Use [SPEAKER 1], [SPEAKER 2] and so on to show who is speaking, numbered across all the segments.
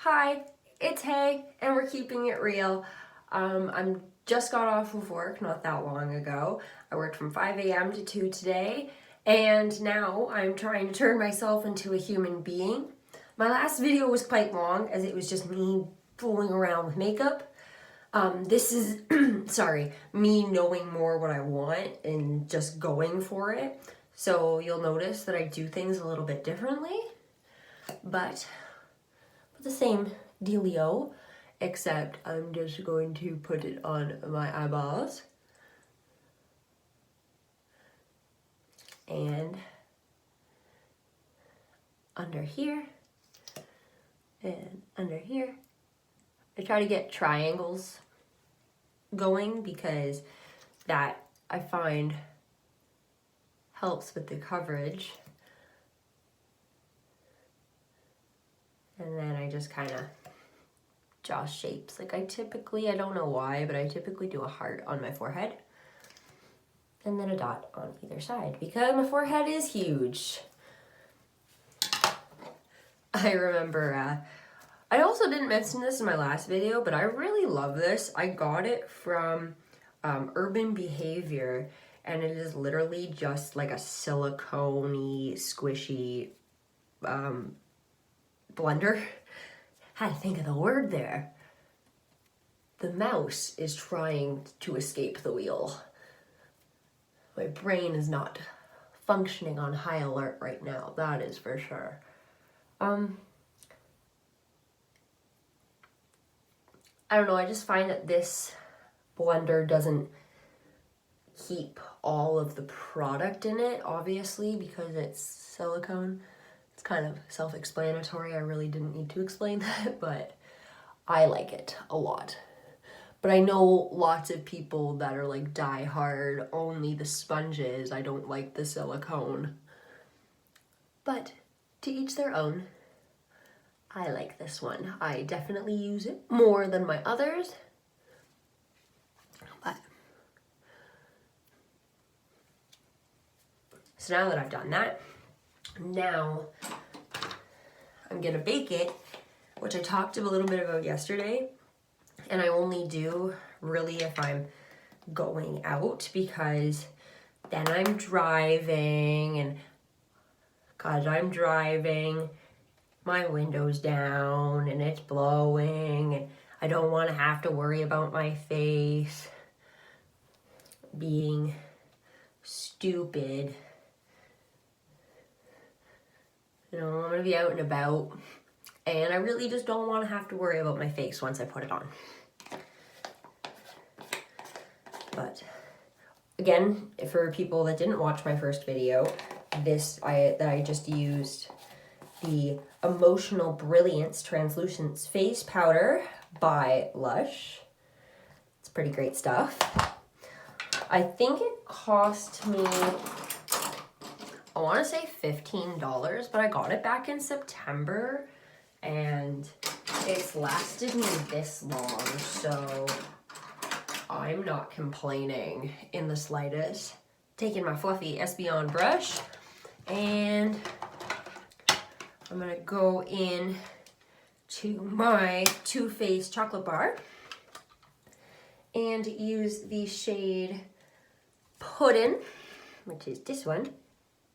[SPEAKER 1] Hi, it's Hay, and we're keeping it real. I'm just got off of work not that long ago. I worked from 5 a.m. to 2 today, and now I'm trying to turn myself into a human being. My last video was quite long as it was just me fooling around with makeup. This is, sorry, me knowing more what I want and just going for it. So you'll notice that I do things a little bit differently, but the same dealio, except I'm just going to put it on my eyeballs and under here and under here. I try to get triangles going because that I find helps with the coverage. And then I just kind of draw shapes. Like I don't know why, but I typically do a heart on my forehead. And then a dot on either side because my forehead is huge. I remember, I also didn't mention this in my last video, but I really love this. I got it from Urban Behavior, and it is literally just like a silicone-y, squishy blender. Had to think of the word there. The mouse is trying to escape the wheel. My brain is not functioning on high alert right now, that is for sure. I don't know, I just find that this blender doesn't keep all of the product in it, obviously, because it's silicone. It's kind of self-explanatory. I really didn't need to explain that, but I like it a lot. But I know lots of people that are like die hard, only the sponges. I don't like the silicone. But to each their own. I like this one. I definitely use it more than my others. But so now that I've done that, now I'm gonna bake it, which I talked a little bit about yesterday. And I only do really if I'm going out, because then I'm driving and my window's down and it's blowing and I don't want to have to worry about my face being stupid. You know, I'm gonna be out and about, and I really just don't want to have to worry about my face once I put it on. But again, for people that didn't watch my first video, I just used the Emotional Brilliance Translucent Face Powder by Lush. It's pretty great stuff. I think it cost me, I want to say $15, but I got it back in September and it's lasted me this long, so I'm not complaining in the slightest. Taking my fluffy Espeon brush, and I'm gonna go in to my Too Faced chocolate bar and use the shade Puddin', which is this one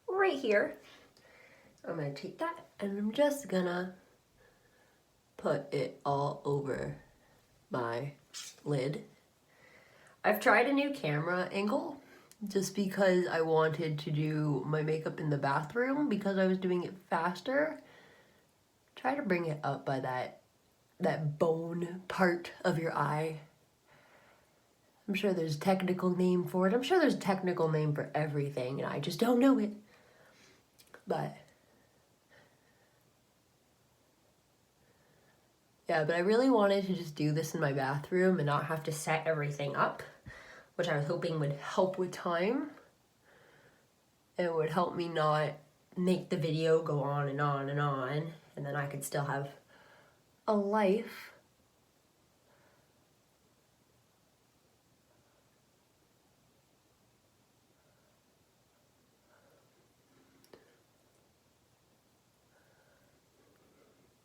[SPEAKER 1] right here. I'm gonna take that and I'm just gonna put it all over my lid. I've tried a new camera angle just because I wanted to do my makeup in the bathroom because I was doing it faster. Try to bring it up by that bone part of your eye. I'm sure there's a technical name for it. I'm sure there's a technical name for everything and I just don't know it. But yeah, but I really wanted to just do this in my bathroom and not have to set everything up, which I was hoping would help with time. It would help me not make the video go on and on and on, and then I could still have a life.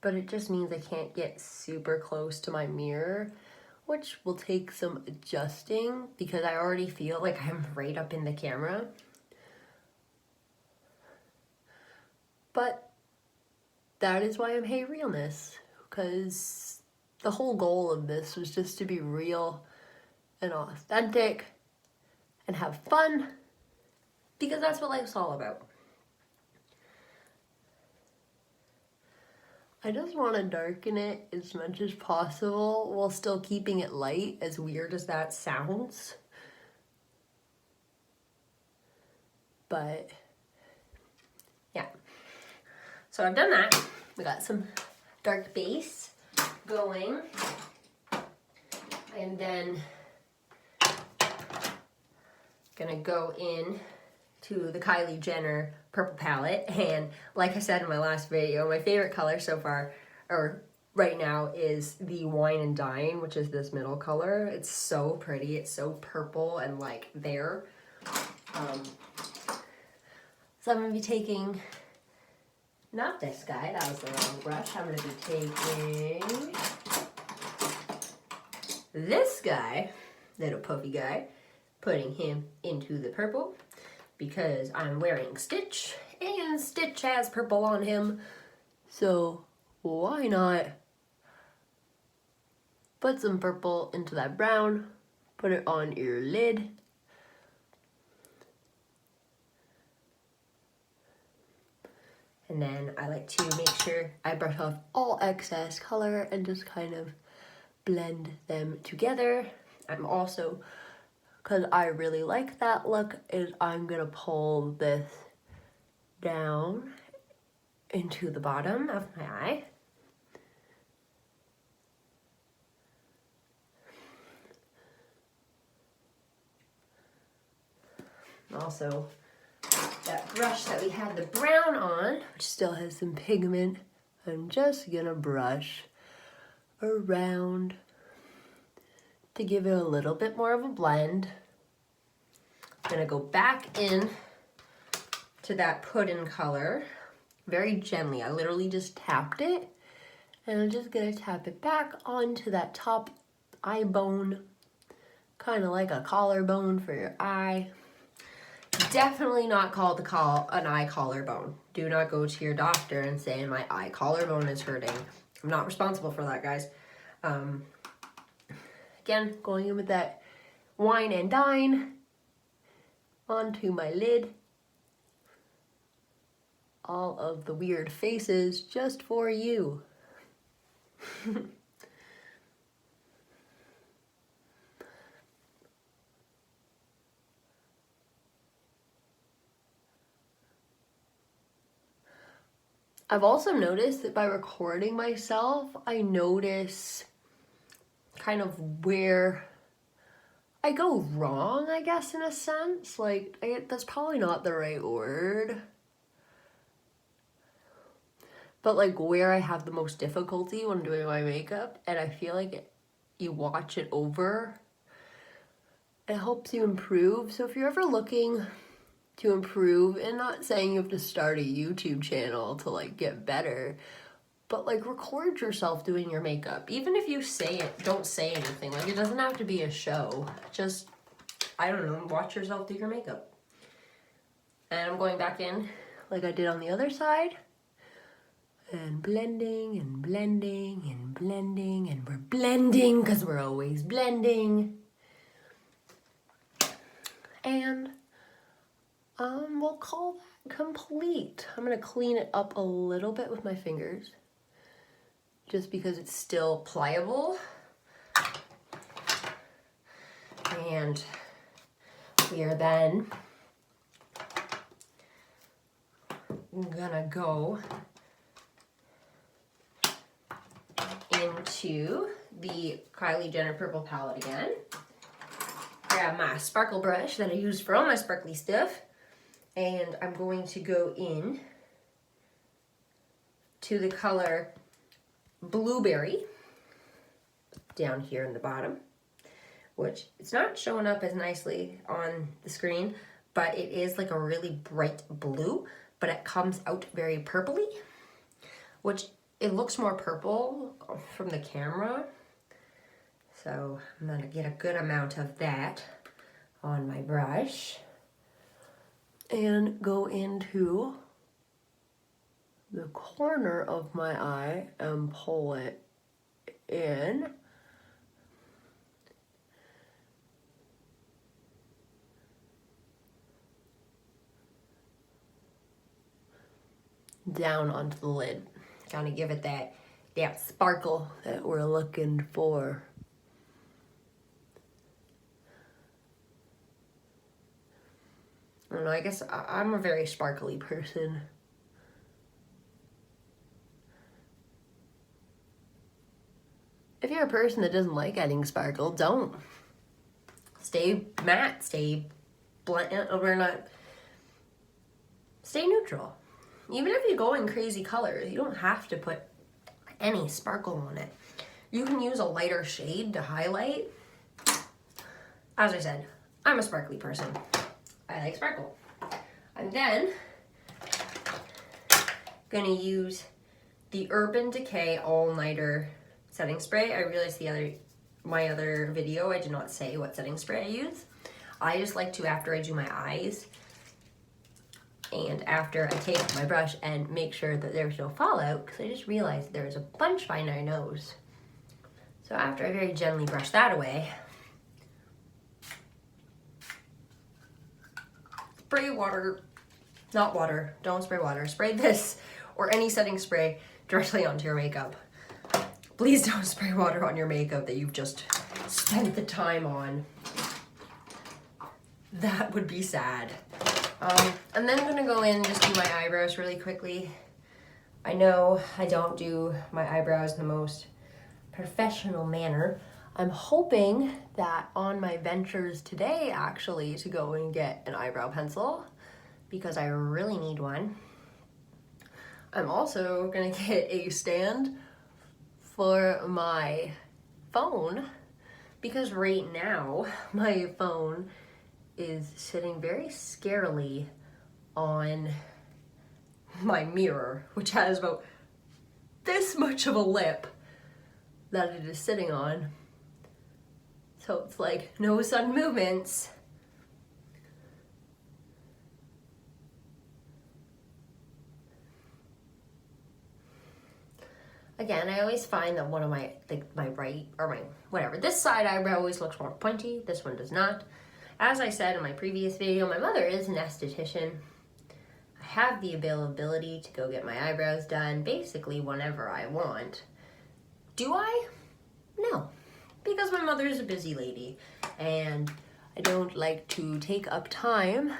[SPEAKER 1] but it just means I can't get super close to my mirror, which will take some adjusting because I already feel like I'm right up in the camera. But that is why I'm Hey Realness, because the whole goal of this was just to be real and authentic and have fun, because that's what life's all about. I just want to darken it as much as possible while still keeping it light, as weird as that sounds. But yeah, so I've done that. We got some dark base going, and then gonna go in to the Kylie Jenner purple palette. And like I said in my last video, my favorite color so far, or right now, is the Wine and Dine, which is this middle color. It's so pretty. It's so purple and like there. So I'm gonna be taking, not this guy, that was the wrong brush. I'm gonna be taking this guy, little puffy guy, putting him into the purple because I'm wearing Stitch and Stitch has purple on him. So why not put some purple into that brown, put it on your lid. And then I like to make sure I brush off all excess color and just kind of blend them together. I'm also, because I really like that look, is I'm gonna pull this down into the bottom of my eye. Also, that brush that we had the brown on, which still has some pigment, I'm just gonna brush around to give it a little bit more of a blend. I'm gonna go back in to that put-in color very gently. I literally just tapped it, and I'm just gonna tap it back onto that top eye bone, kind of like a collarbone for your eye. Definitely not called an eye collarbone. Do not go to your doctor and say my eye collarbone is hurting. I'm not responsible for that, guys. Again, going in with that Wine and Dine onto my lid. All of the weird faces just for you. I've also noticed that by recording myself, I notice kind of where I go wrong, I guess, in a sense. Like, that's probably not the right word. But like where I have the most difficulty when doing my makeup, and I feel like you watch it over, it helps you improve. So if you're ever looking to improve, and not saying you have to start a YouTube channel to like get better, but like record yourself doing your makeup. Even if you don't say anything, like it doesn't have to be a show. Just, I don't know, watch yourself do your makeup. And I'm going back in like I did on the other side. And blending and blending and blending, and we're blending because we're always blending. And we'll call that complete. I'm gonna clean it up a little bit with my fingers, just because it's still pliable. And we are then gonna go into the Kylie Jenner purple palette again. Grab my sparkle brush that I use for all my sparkly stuff, and I'm going to go in to the color Blueberry down here in the bottom, which it's not showing up as nicely on the screen, but it is like a really bright blue, but it comes out very purpley, which it looks more purple from the camera. So I'm gonna get a good amount of that on my brush and go into the corner of my eye and pull it in. Down onto the lid. Kind of give it that sparkle that we're looking for. I don't know, I guess I'm a very sparkly person. If you're a person that doesn't like adding sparkle, don't. Stay matte, stay blunt, stay neutral. Even if you're going crazy colors, you don't have to put any sparkle on it. You can use a lighter shade to highlight. As I said, I'm a sparkly person. I like sparkle. And then, gonna use the Urban Decay All Nighter setting spray. I realized my other video, I did not say what setting spray I use. I just like to, after I do my eyes, and after I take my brush and make sure that there's no fallout, because I just realized there's a bunch behind my nose. So after I very gently brush that away, spray water, not water, don't spray water, spray this or any setting spray directly onto your makeup. Please don't spray water on your makeup that you've just spent the time on. That would be sad. And then I'm gonna go in and just do my eyebrows really quickly. I know I don't do my eyebrows in the most professional manner. I'm hoping that on my ventures today, actually, to go and get an eyebrow pencil because I really need one. I'm also gonna get a stand for my phone because right now my phone is sitting very scarily on my mirror, which has about this much of a lip that it is sitting on. So it's like no sudden movements. Again, I always find that one of my, like my right, or my, whatever, this side eyebrow always looks more pointy, this one does not. As I said in my previous video, my mother is an esthetician. I have the availability to go get my eyebrows done basically whenever I want. Do I? No, because my mother is a busy lady and I don't like to take up time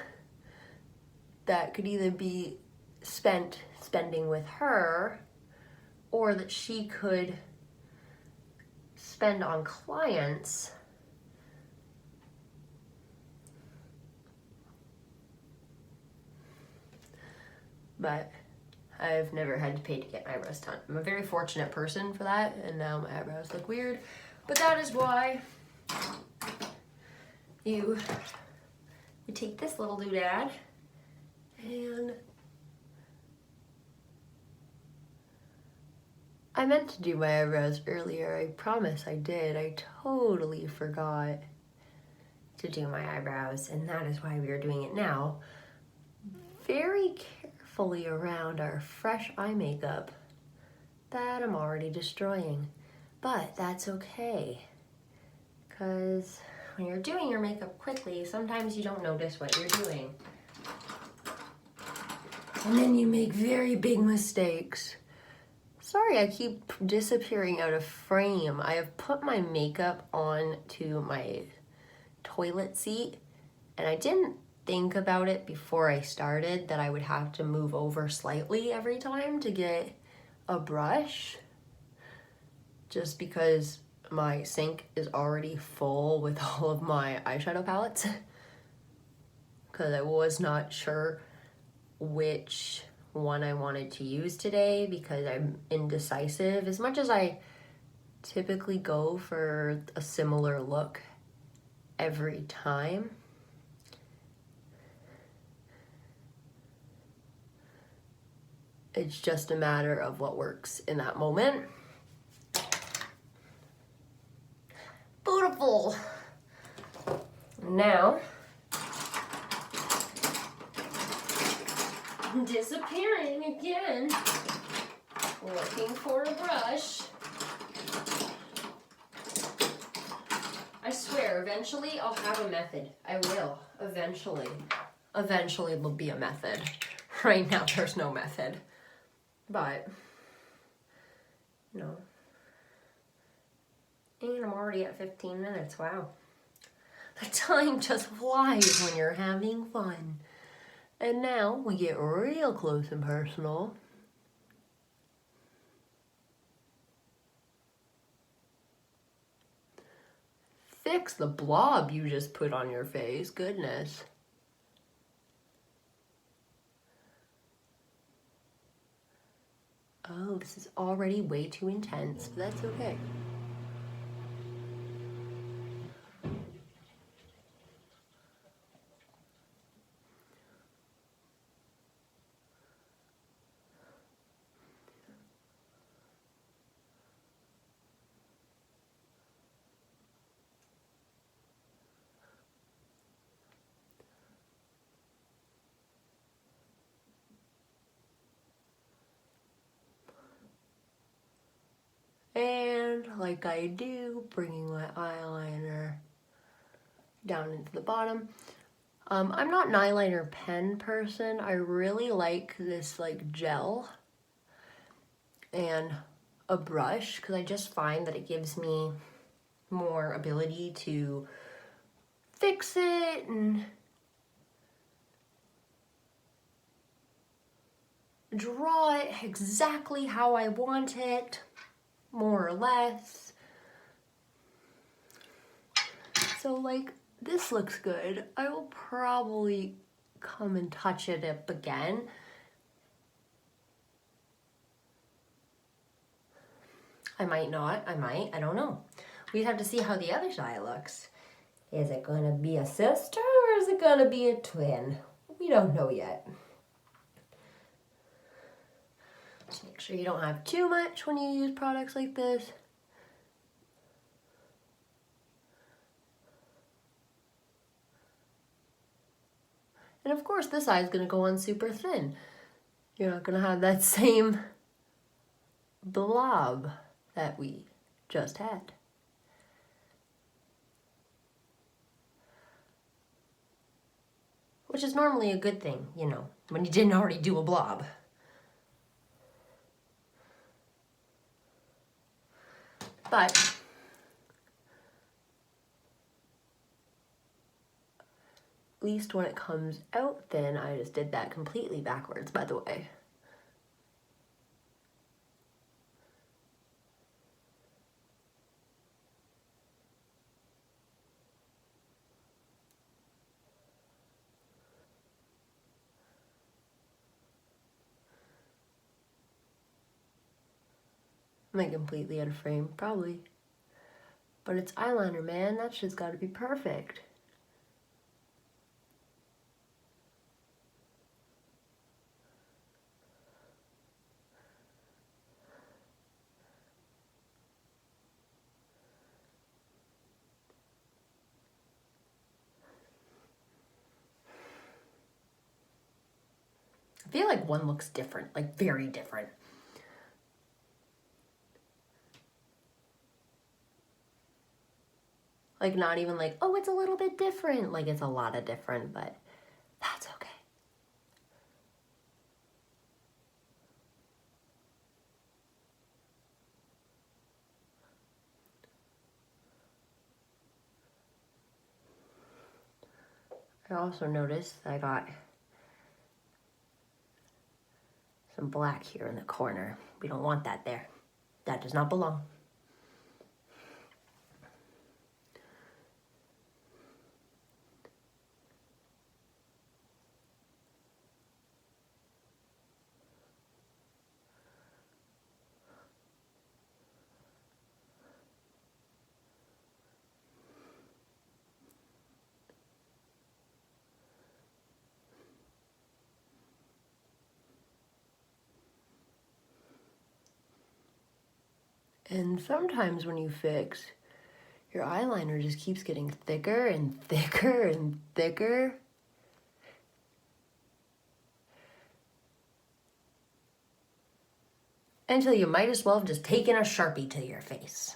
[SPEAKER 1] that could either be spending with her or that she could spend on clients. But I've never had to pay to get my eyebrows done. I'm a very fortunate person for that, and now my eyebrows look weird. But that is why you take this little doodad and I meant to do my eyebrows earlier, I promise I did. I totally forgot to do my eyebrows, and that is why we are doing it now. Very carefully around our fresh eye makeup that I'm already destroying. But that's okay, because when you're doing your makeup quickly, sometimes you don't notice what you're doing. And then you make very big mistakes. Sorry, I keep disappearing out of frame. I have put my makeup onto my toilet seat, and I didn't think about it before I started that I would have to move over slightly every time to get a brush, just because my sink is already full with all of my eyeshadow palettes, because I was not sure which one I wanted to use today because I'm indecisive. As much as I typically go for a similar look every time, It's just a matter of what works in that moment. Beautiful. Now, disappearing again. Looking for a brush. I swear, eventually I'll have a method. I will, eventually. Eventually there'll be a method. Right now there's no method. But, no. And I'm already at 15 minutes, wow. The time just flies when you're having fun. And now we get real close and personal. Fix the blob you just put on your face, goodness. Oh, this is already way too intense, but that's okay. And like I do, bringing my eyeliner down into the bottom. I'm not an eyeliner pen person. I really like this like gel and a brush because I just find that it gives me more ability to fix it and draw it exactly how I want it, more or less. So like, this looks good. I will probably come and touch it up again. I might not, I don't know. We'd have to see how the other side looks. Is it gonna be a sister or is it gonna be a twin? We don't know yet. Just make sure you don't have too much when you use products like this. And of course this eye is gonna go on super thin. You're not gonna have that same blob that we just had. Which is normally a good thing, you know, when you didn't already do a blob. But at least when it comes out thin, I just did that completely backwards, by the way. Am I completely out of frame? Probably. But it's eyeliner, man. That shit's gotta be perfect. I feel like one looks different, like very different. Like not even like, oh, it's a little bit different. Like it's a lot of different, but that's okay. I also noticed that I got some black here in the corner. We don't want that there. That does not belong. And sometimes when you fix, your eyeliner just keeps getting thicker and thicker and thicker. Until you might as well have just taken a Sharpie to your face.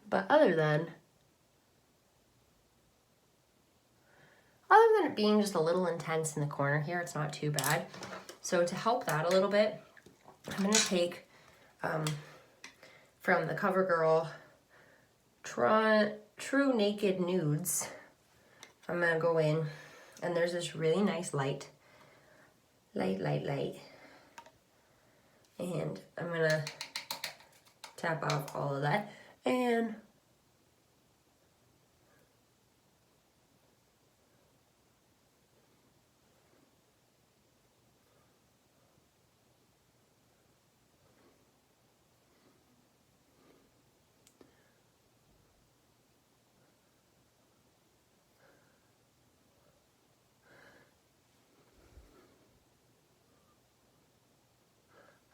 [SPEAKER 1] But other than it being just a little intense in the corner here, it's not too bad. So to help that a little bit, I'm going to take from the CoverGirl True Naked Nudes. I'm going to go in, and there's this really nice light. And I'm going to tap off all of that. And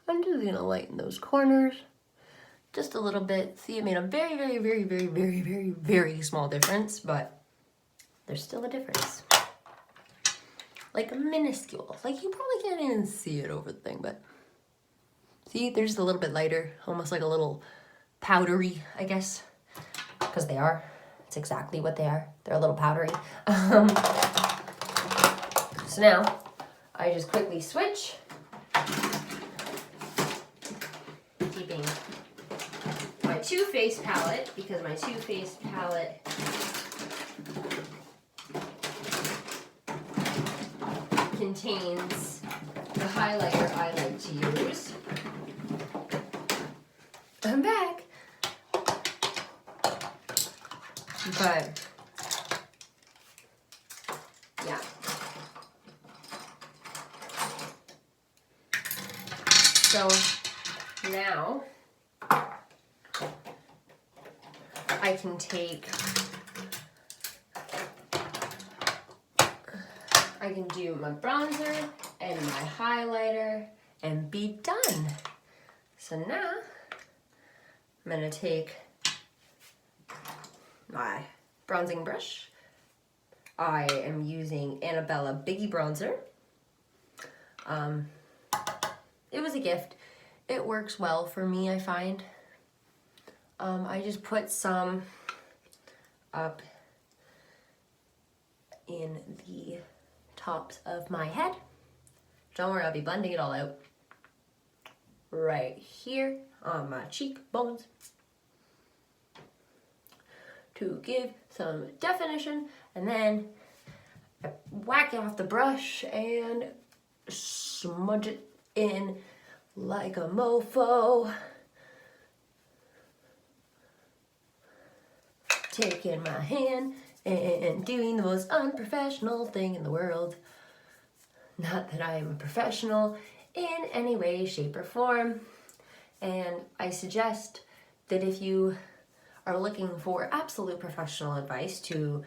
[SPEAKER 1] I'm just gonna lighten those corners just a little bit. See, it made a very, very, very, very, very, very, very small difference, but there's still a difference. Like minuscule. Like you probably can't even see it over the thing, but see, they're just a little bit lighter, almost like a little powdery, I guess, because they are. It's exactly what they are. They're a little powdery. So now I just quickly switch. Keeping my Too Faced palette, because my Too Faced palette contains the highlighter I like to use. I'm back. But yeah. So now I can do my bronzer and my highlighter and be done. So now I'm gonna take my bronzing brush. I am using Annabella Biggie Bronzer. It was a gift. It works well for me, I find. I just put some up in the tops of my head. Don't worry, I'll be blending it all out. Right here on my cheekbones. To give some definition, and then I whack it off the brush and smudge it in like a mofo. Taking my hand and doing the most unprofessional thing in the world. Not that I am a professional in any way, shape, or form. And I suggest that if you are looking for absolute professional advice, to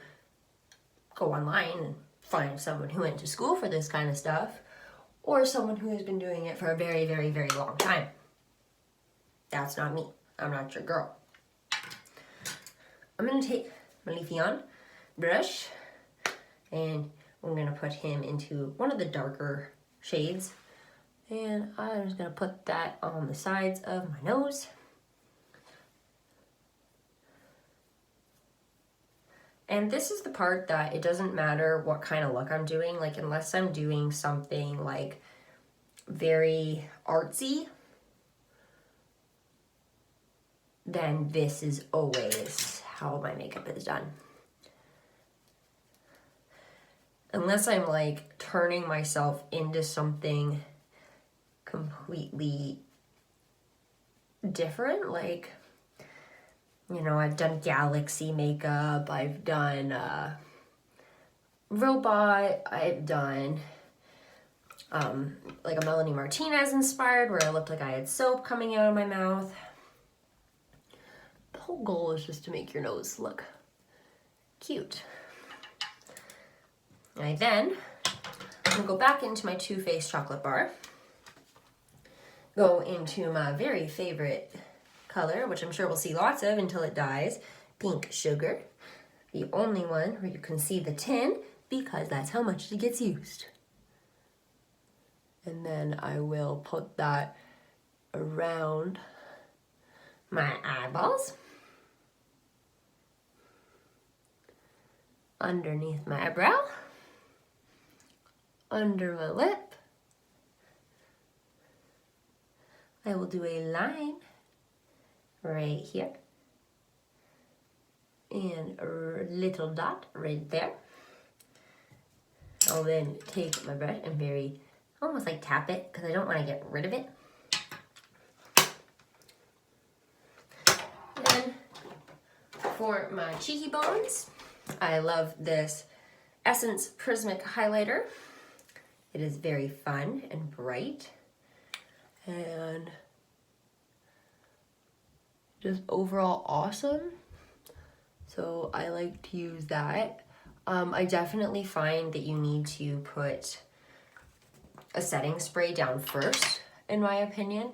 [SPEAKER 1] go online and find someone who went to school for this kind of stuff, or someone who has been doing it for a very, very, very long time. That's not me. I'm not your girl. I'm going to take my Leafeon brush, and I'm going to put him into one of the darker shades. And I'm just going to put that on the sides of my nose. And this is the part that it doesn't matter what kind of look I'm doing, like unless I'm doing something like very artsy, then this is always how my makeup is done. Unless I'm like turning myself into something completely different, like, you know, I've done Galaxy makeup, I've done robot, I've done like a Melanie Martinez inspired where I looked like I had soap coming out of my mouth. The whole goal is just to make your nose look cute. And I then I'm gonna go back into my Too Faced chocolate bar. Go into my very favorite color, which I'm sure we'll see lots of until it dies, pink sugar. The only one where you can see the tin because that's how much it gets used. And then I will put that around my eyeballs, underneath my eyebrow, under my lip. I will do a line right here and a little dot right there. I'll then take my brush and very almost like tap it because I don't want to get rid of it. Then for my cheeky bones, I love this Essence Prismatic Highlighter. It is very fun and bright and just overall awesome. So I like to use that. I definitely find that you need to put a setting spray down first, in my opinion.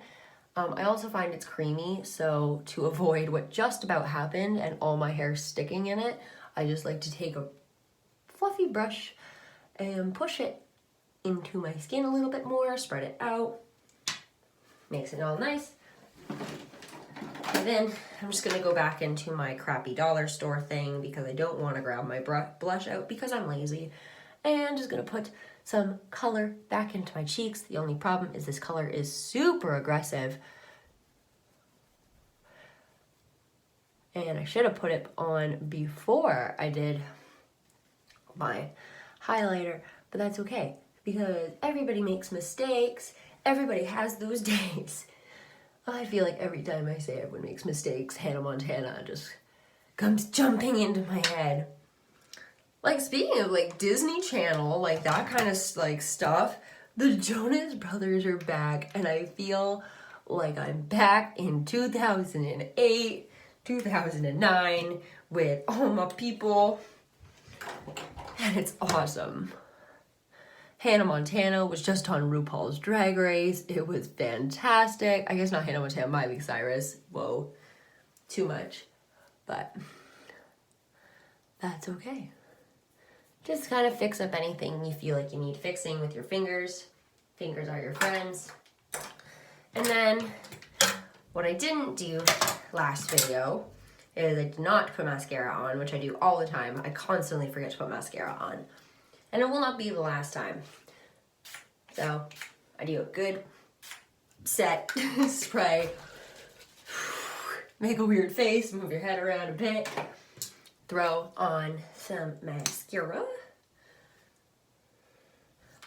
[SPEAKER 1] I also find it's creamy, so to avoid what just about happened and all my hair sticking in it, I just like to take a fluffy brush and push it into my skin a little bit more, spread it out, makes it all nice. And then I'm just gonna go back into my crappy dollar store thing because I don't wanna grab my blush out because I'm lazy. And just gonna put some color back into my cheeks. The only problem is this color is super aggressive. And I should have put it on before I did my highlighter, but that's okay because everybody makes mistakes. Everybody has those days. I feel like every time I say everyone makes mistakes, Hannah Montana just comes jumping into my head. Like, speaking of, like, Disney Channel, like, that kind of, like, stuff, the Jonas Brothers are back, and I feel like I'm back in 2008, 2009, with all my people, and it's awesome. Hannah Montana was just on RuPaul's Drag Race. It was fantastic. I guess not Hannah Montana, Miley Cyrus. Whoa, too much, but that's okay. Just kind of fix up anything you feel like you need fixing with your fingers. Fingers are your friends. And then what I didn't do last video is I did not put mascara on, which I do all the time. I constantly forget to put mascara on. And it will not be the last time. So I do a good set spray. Make a weird face, move your head around a bit. Throw on some mascara.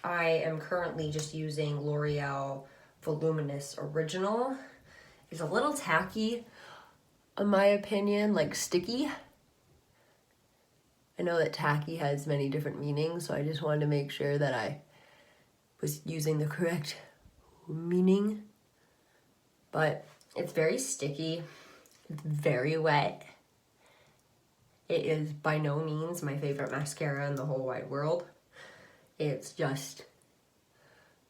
[SPEAKER 1] I am currently just using L'Oreal Voluminous Original. It's a little tacky, in my opinion, like sticky. I know that tacky has many different meanings, so I just wanted to make sure that I was using the correct meaning. But it's very sticky, it's very wet. It is by no means my favorite mascara in the whole wide world. It's just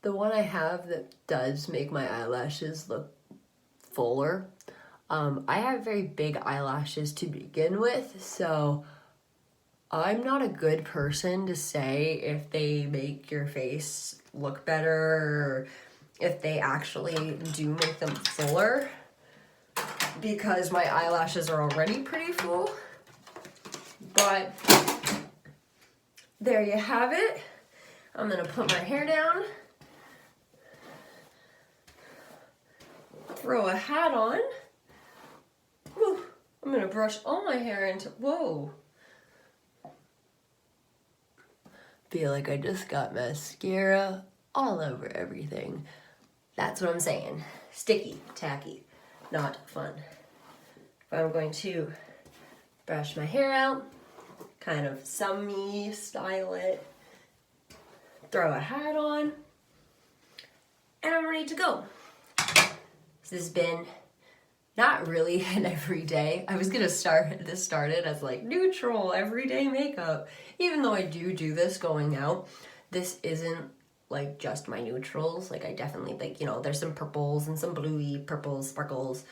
[SPEAKER 1] the one I have that does make my eyelashes look fuller. I have very big eyelashes to begin with, so I'm not a good person to say if they make your face look better or if they actually do make them fuller, because my eyelashes are already pretty full. But there you have it. I'm gonna put my hair down, throw a hat on. Whew. I'm gonna brush all my hair into, whoa. Feel like I just got mascara all over everything. That's what I'm saying. Sticky, tacky, not fun. I'm going to brush my hair out, kind of summy style it, throw a hat on, and I'm ready to go. So this has been not really an everyday. I was gonna start this started as like neutral everyday makeup, even though I do this going out. this isn't like just my neutrals. Like I definitely like, you know, there's some purples and some bluey purples, sparkles.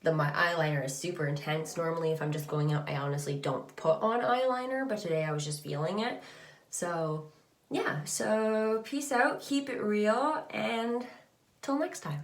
[SPEAKER 1] My eyeliner is super intense. Normally if I'm just going out, I honestly don't put on eyeliner, but today I was just feeling it. So yeah, so peace out, keep it real, and till next time.